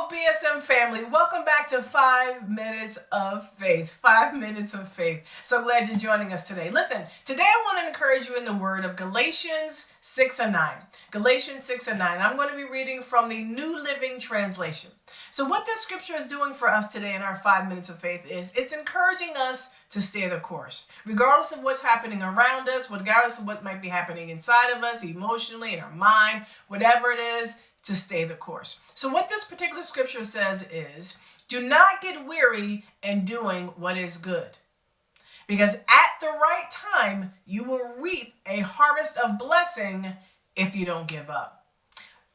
Hello, BSM family. Welcome back to 5 Minutes of Faith. 5 Minutes of Faith. So glad you're joining us today. Listen, today I want to encourage you in the word of Galatians 6 and 9. Galatians 6 and 9. I'm going to be reading from the New Living Translation. So what this scripture is doing for us today in our 5 Minutes of Faith is it's encouraging us to stay the course. Regardless of what's happening around us, regardless of what might be happening inside of us, emotionally, in our mind, whatever it is, to stay the course. So what this particular scripture says is, do not get weary in doing what is good, because at the right time, you will reap a harvest of blessing if you don't give up.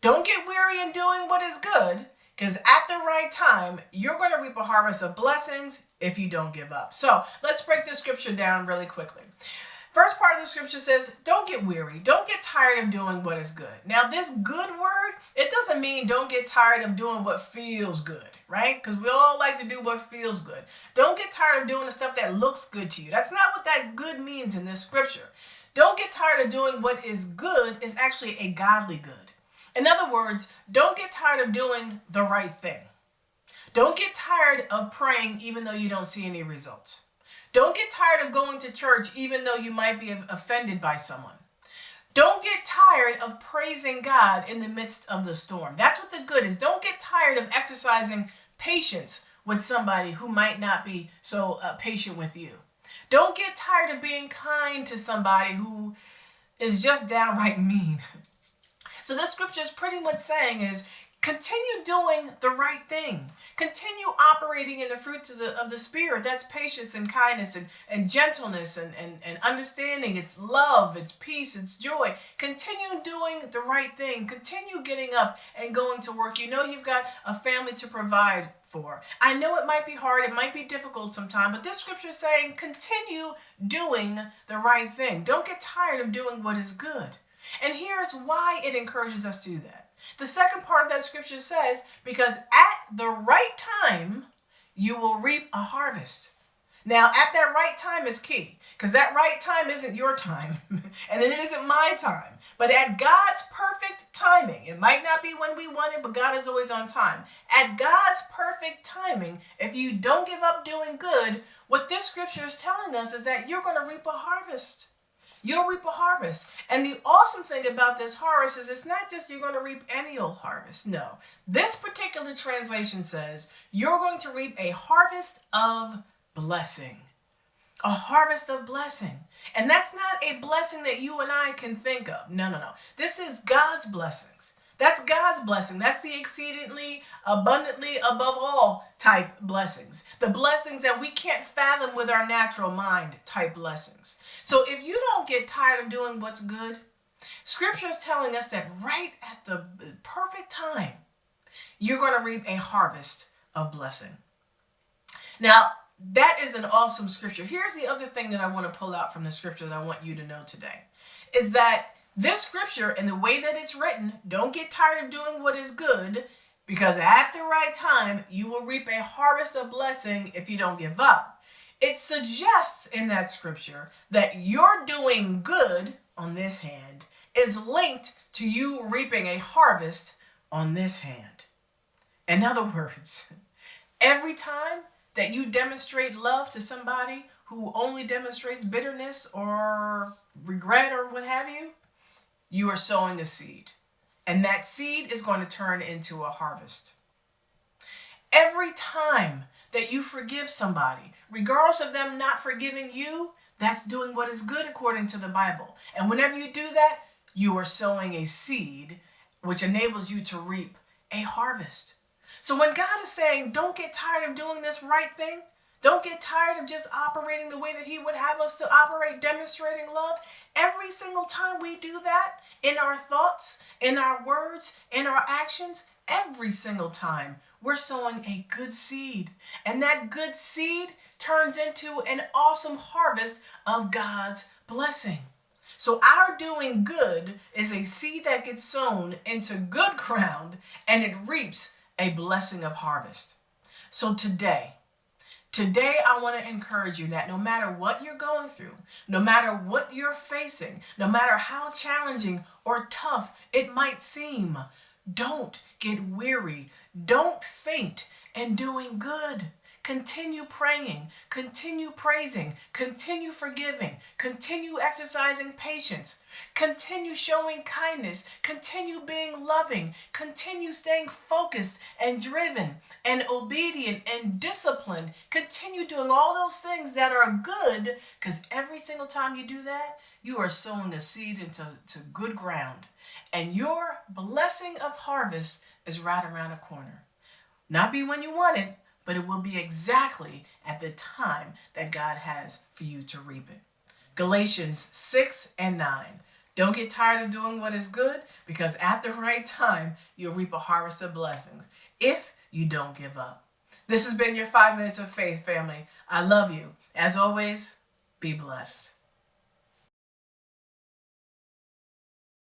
Don't get weary in doing what is good, because at the right time, you're going to reap a harvest of blessings if you don't give up. So let's break this scripture down really quickly. First part of the scripture says, don't get weary. Don't get tired of doing what is good. Now, this good word, it doesn't mean don't get tired of doing what feels good, right? Because we all like to do what feels good. Don't get tired of doing the stuff that looks good to you. That's not what that good means in this scripture. Don't get tired of doing what is good is actually a godly good. In other words, don't get tired of doing the right thing. Don't get tired of praying even though you don't see any results. Don't get tired of going to church even though you might be offended by someone. Don't get tired of praising God in the midst of the storm. That's what the good is. Don't get tired of exercising patience with somebody who might not be so patient with you. Don't get tired of being kind to somebody who is just downright mean. So this scripture is pretty much saying is, continue doing the right thing. Continue operating in the fruits of the Spirit. That's patience and kindness and gentleness and understanding. It's love, it's peace, it's joy. Continue doing the right thing. Continue getting up and going to work. You know you've got a family to provide for. I know it might be hard. It might be difficult sometimes. But this scripture is saying continue doing the right thing. Don't get tired of doing what is good. And here's why it encourages us to do that. The second part of that scripture says, because at the right time, you will reap a harvest. Now, at that right time is key, because that right time isn't your time, and then it isn't my time. But at God's perfect timing, it might not be when we want it, but God is always on time. At God's perfect timing, if you don't give up doing good, what this scripture is telling us is that you're going to reap a harvest. You'll reap a harvest. And the awesome thing about this harvest is it's not just you're going to reap any old harvest. No. This particular translation says you're going to reap a harvest of blessing. A harvest of blessing. And that's not a blessing that you and I can think of. No. This is God's blessings. That's God's blessing. That's the exceedingly, abundantly, above all type blessings. The blessings that we can't fathom with our natural mind type blessings. So if you don't get tired of doing what's good, scripture is telling us that right at the perfect time, you're going to reap a harvest of blessing. Now, that is an awesome scripture. Here's the other thing that I want to pull out from the scripture that I want you to know today, is that this scripture and the way that it's written, don't get tired of doing what is good, because at the right time, you will reap a harvest of blessing if you don't give up. It suggests in that scripture that your doing good on this hand is linked to you reaping a harvest on this hand. In other words, every time that you demonstrate love to somebody who only demonstrates bitterness or regret or what have you, you are sowing a seed. And that seed is going to turn into a harvest. Every time that you forgive somebody, regardless of them not forgiving you, that's doing what is good according to the Bible. And whenever you do that, you are sowing a seed, which enables you to reap a harvest. So when God is saying, don't get tired of doing this right thing, don't get tired of just operating the way that he would have us to operate, demonstrating love. Every single time we do that, in our thoughts, in our words, in our actions, every single time, we're sowing a good seed. And that good seed turns into an awesome harvest of God's blessing. So our doing good is a seed that gets sown into good ground, and it reaps a blessing of harvest. So today I want to encourage you that no matter what you're going through, no matter what you're facing, no matter how challenging or tough it might seem, Don't get weary. Don't faint in doing good. Continue praying, continue praising, continue forgiving, continue exercising patience, continue showing kindness, continue being loving, continue staying focused and driven and obedient and disciplined. Continue doing all those things that are good, because every single time you do that, you are sowing a seed into good ground. And your blessing of harvest is right around the corner. Not be when you want it, but it will be exactly at the time that God has for you to reap it. Galatians 6 and 9. Don't get tired of doing what is good, because at the right time, you'll reap a harvest of blessings if you don't give up. This has been your 5 Minutes of Faith, family. I love you. As always, be blessed.